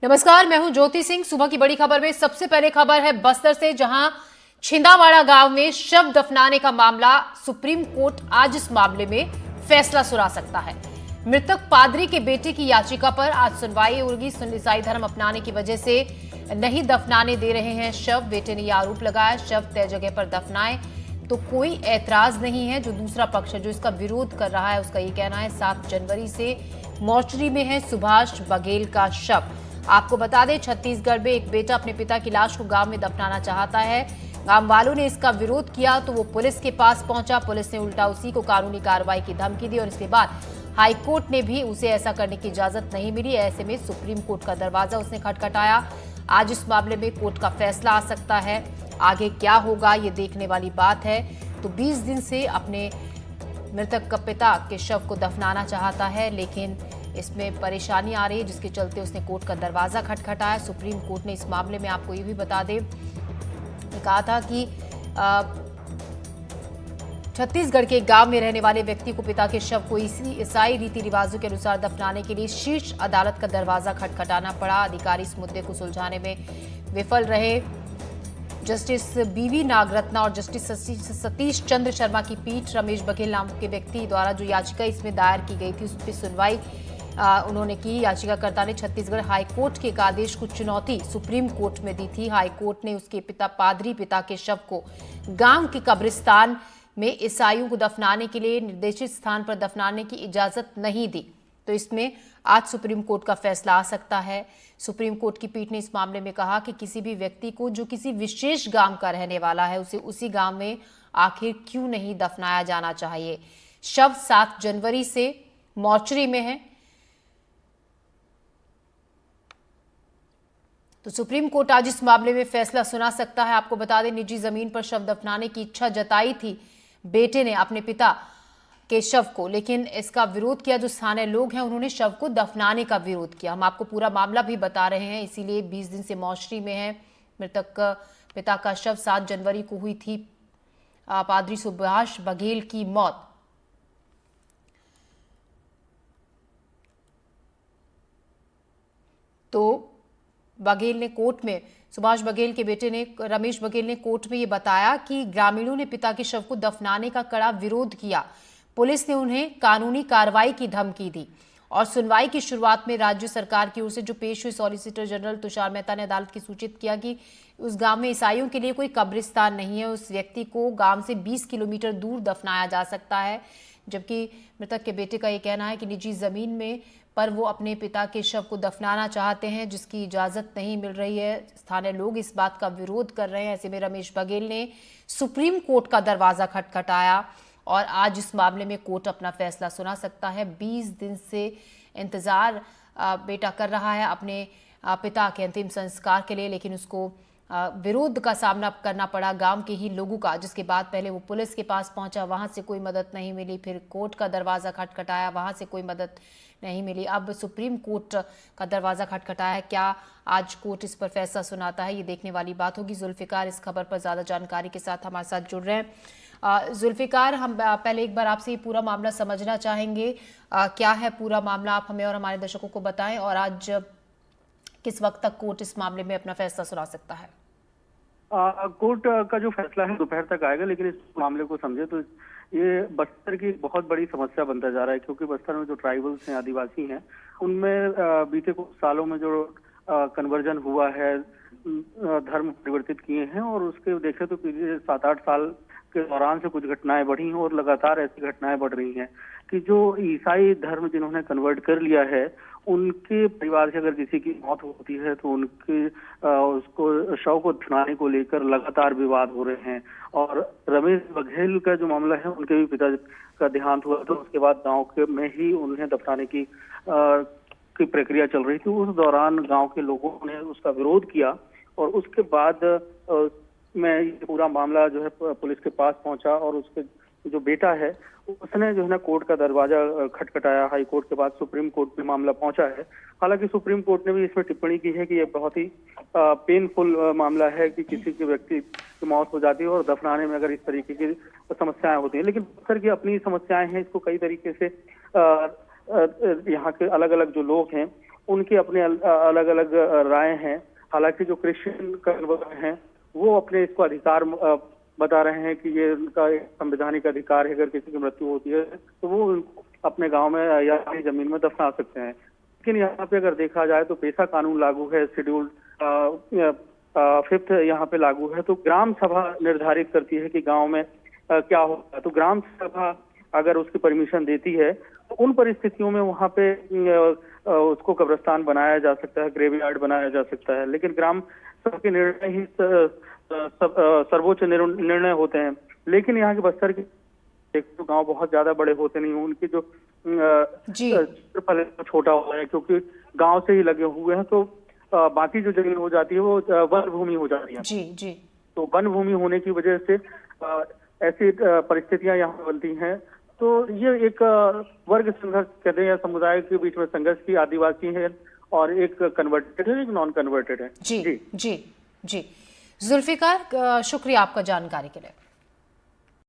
नमस्कार, मैं हूं ज्योति सिंह। सुबह की बड़ी खबर में सबसे पहले खबर है बस्तर से, जहां छिंदावाड़ा गांव में शव दफनाने का मामला। सुप्रीम कोर्ट आज इस मामले में फैसला सुना सकता है। मृतक पादरी के बेटे की याचिका पर आज सुनवाई होगी। ईसाई धर्म अपनाने की वजह से नहीं दफनाने दे रहे हैं शव। बेटे ने यह आरोप लगाया, शव तय जगह पर दफनाए तो कोई ऐतराज नहीं है। जो दूसरा पक्ष है जो इसका विरोध कर रहा है, उसका ये कहना है 7 जनवरी से मोर्चरी में है सुभाष बघेल का शव। आपको बता दें, छत्तीसगढ़ में एक बेटा अपने पिता की लाश को गांव में दफनाना चाहता है। गांव वालों ने इसका विरोध किया तो वो पुलिस के पास पहुंचा। पुलिस ने उल्टा उसी को कानूनी कार्रवाई की धमकी दी और इसके बाद हाईकोर्ट ने भी उसे ऐसा करने की इजाजत नहीं मिली। ऐसे में सुप्रीम कोर्ट का दरवाजा उसने खटखटाया। आज इस मामले में कोर्ट का फैसला आ सकता है। आगे क्या होगा ये देखने वाली बात है। तो 20 दिन से अपने मृतक का पिता के शव को दफनाना चाहता है, लेकिन इसमें परेशानी आ रही है, जिसके चलते उसने कोर्ट का दरवाजा खटखटाया। सुप्रीम कोर्ट ने इस मामले में, आपको ये भी बता दें, कहा था कि छत्तीसगढ़ के गांव में रहने वाले व्यक्ति को पिता के शव को ईसाई रीति रिवाजों के अनुसार दफनाने के लिए शीर्ष अदालत का दरवाजा खटखटाना पड़ा। अधिकारी इस मुद्दे को सुलझाने में विफल रहे। जस्टिस बीवी नागरत्ना और जस्टिस सतीश चंद्र शर्मा की पीठ रमेश बघेल नाम के व्यक्ति द्वारा जो याचिका इसमें दायर की गई थी, उस पर सुनवाई उन्होंने की। याचिकाकर्ता ने छत्तीसगढ़ हाईकोर्ट के एक आदेश को चुनौती सुप्रीम कोर्ट में दी थी। हाईकोर्ट ने उसके पादरी पिता के शव को गांव के कब्रिस्तान में ईसाइयों को दफनाने के लिए निर्देशित स्थान पर दफनाने की इजाजत नहीं दी। तो इसमें आज सुप्रीम कोर्ट का फैसला आ सकता है। सुप्रीम कोर्ट की पीठ ने इस मामले में कहा कि किसी भी व्यक्ति को जो किसी विशेष गांव का रहने वाला है, उसे उसी गांव में आखिर क्यों नहीं दफनाया जाना चाहिए। शव 7 जनवरी से मोर्चरी में है। तो सुप्रीम कोर्ट आज इस मामले में फैसला सुना सकता है। आपको बता दें, निजी जमीन पर शव दफनाने की इच्छा जताई थी बेटे ने अपने पिता के शव को, लेकिन इसका विरोध किया। जो स्थानीय लोग हैं उन्होंने शव को दफनाने का विरोध किया। हम आपको पूरा मामला भी बता रहे हैं, इसीलिए 20 दिन से मोर्चरी में है। मृतक पिता का शव 7 जनवरी को हुई थी पादरी सुभाष बघेल की मौत। तो बघेल ने कोर्ट में, सुभाष बघेल के बेटे ने, रमेश बघेल ने कोर्ट में ये बताया कि ग्रामीणों ने पिता के शव को दफनाने का कड़ा विरोध किया। पुलिस ने उन्हें कानूनी कार्रवाई की धमकी दी और सुनवाई की शुरुआत में राज्य सरकार की ओर से जो पेश हुई, सॉलिसिटर जनरल तुषार मेहता ने अदालत की सूचित किया कि उस गांव में ईसाइयों के लिए कोई कब्रिस्तान नहीं है। उस व्यक्ति को गांव से 20 किलोमीटर दूर दफनाया जा सकता है। जबकि मृतक के बेटे का यह कहना है कि निजी जमीन में पर वो अपने पिता के शव को दफनाना चाहते हैं, जिसकी इजाजत नहीं मिल रही है। स्थानीय लोग इस बात का विरोध कर रहे हैं। ऐसे में रमेश बघेल ने सुप्रीम कोर्ट का दरवाजा खटखटाया और आज इस मामले में कोर्ट अपना फैसला सुना सकता है। 20 दिन से इंतजार बेटा कर रहा है अपने पिता के अंतिम संस्कार के लिए, लेकिन उसको विरोध का सामना करना पड़ा गांव के ही लोगों का, जिसके बाद पहले वो पुलिस के पास पहुंचा, वहां से कोई मदद नहीं मिली। फिर कोर्ट का दरवाजा खटखटाया, वहां से कोई मदद नहीं मिली। अब सुप्रीम कोर्ट का दरवाजा खटखटाया है। क्या आज कोर्ट इस पर फैसला सुनाता है, ये देखने वाली बात होगी। जुल्फिकार इस खबर पर ज्यादा जानकारी के साथ हमारे साथ जुड़ रहे हैं। जुल्फिकार, हम पहले एक बार आपसे ये पूरा मामला समझना चाहेंगे। क्या है पूरा मामला, आप हमें और हमारे दर्शकों को बताएं, और आज किस वक्त तक कोर्ट इस मामले में अपना फैसला सुना सकता है? कोर्ट का जो फैसला है दोपहर तक आएगा, लेकिन इस मामले को समझे तो ये बस्तर की बहुत बड़ी समस्या बनता जा रहा है, क्योंकि बस्तर में जो ट्राइबल्स हैं, आदिवासी हैं, उनमें बीते कुछ सालों में जो कन्वर्जन हुआ है, धर्म परिवर्तित किए हैं, और उसके देखे तो पिछले 7-8 साल के दौरान से कुछ घटनाएं बढ़ी हैं और लगातार ऐसी घटनाएं बढ़ रही हैं कि जो ईसाई धर्म जिन्होंने कन्वर्ट कर लिया है, उनके परिवार से अगर किसी की मौत होती है तो उनके उसको शव को दफनाने को लेकर लगातार विवाद हो रहे हैं। और रमेश बघेल का जो मामला है, उनके भी पिता का देहांत हुआ तो उसके बाद गांव के में ही उन्हें दफनाने की प्रक्रिया चल रही थी। उस दौरान गांव के लोगों ने उसका विरोध किया और उसके बाद में ये पूरा मामला जो है पुलिस के पास पहुंचा और उसके जो बेटा है उसने जो है ना कोर्ट का दरवाजा खटखटाया। हाई कोर्ट के बाद सुप्रीम कोर्ट में मामला पहुंचा है। हालांकि सुप्रीम कोर्ट ने भी इसमें टिप्पणी की है कि यह बहुत ही पेनफुल मामला है कि किसी के व्यक्ति की मौत हो जाती है और दफनाने में अगर इस तरीके की समस्याएं होती हैं। लेकिन बस्तर की अपनी समस्याएं हैं, इसको कई तरीके से यहाँ के अलग अलग जो लोग हैं उनके अपने अलग अलग राय हैं। हालांकि जो क्रिश्चियन कन्वर्ट हैं वो अपने इसको अधिकार बता रहे हैं कि ये उनका एक संवैधानिक अधिकार है, अगर किसी की मृत्यु होती है तो वो उनको अपने गांव में या अपनी जमीन में दफना सकते हैं। लेकिन यहाँ पे अगर देखा जाए तो पेशा कानून लागू है, शेड्यूल 5th यहाँ पे लागू है। तो ग्राम सभा निर्धारित करती है कि गांव में क्या होगा। तो ग्राम सभा अगर उसकी परमिशन देती है तो उन परिस्थितियों में वहाँ पे उसको कब्रिस्तान बनाया जा सकता है, ग्रेवयार्ड बनाया जा सकता है। लेकिन ग्राम सभा के निर्णय ही सर्वोच्च निर्णय होते हैं। लेकिन यहाँ के बस्तर के तो गांव बहुत ज्यादा बड़े होते नहीं, उनकी जो क्षेत्रफल छोटा हो रहा है क्योंकि गांव से ही लगे हुए हैं। तो बाकी जो जमीन हो जाती है वो वन भूमि हो जाती है। जी जी। तो वन भूमि होने की वजह से ऐसी परिस्थितियां यहाँ बनती हैं। तो ये एक वर्ग संघर्ष कहते हैं या समुदाय के बीच में संघर्ष की, आदिवासी है और एक कन्वर्टेड है, एक नॉन कन्वर्टेड है। जी जी जी। जुल्फिकार, शुक्रिया आपका जानकारी के लिए।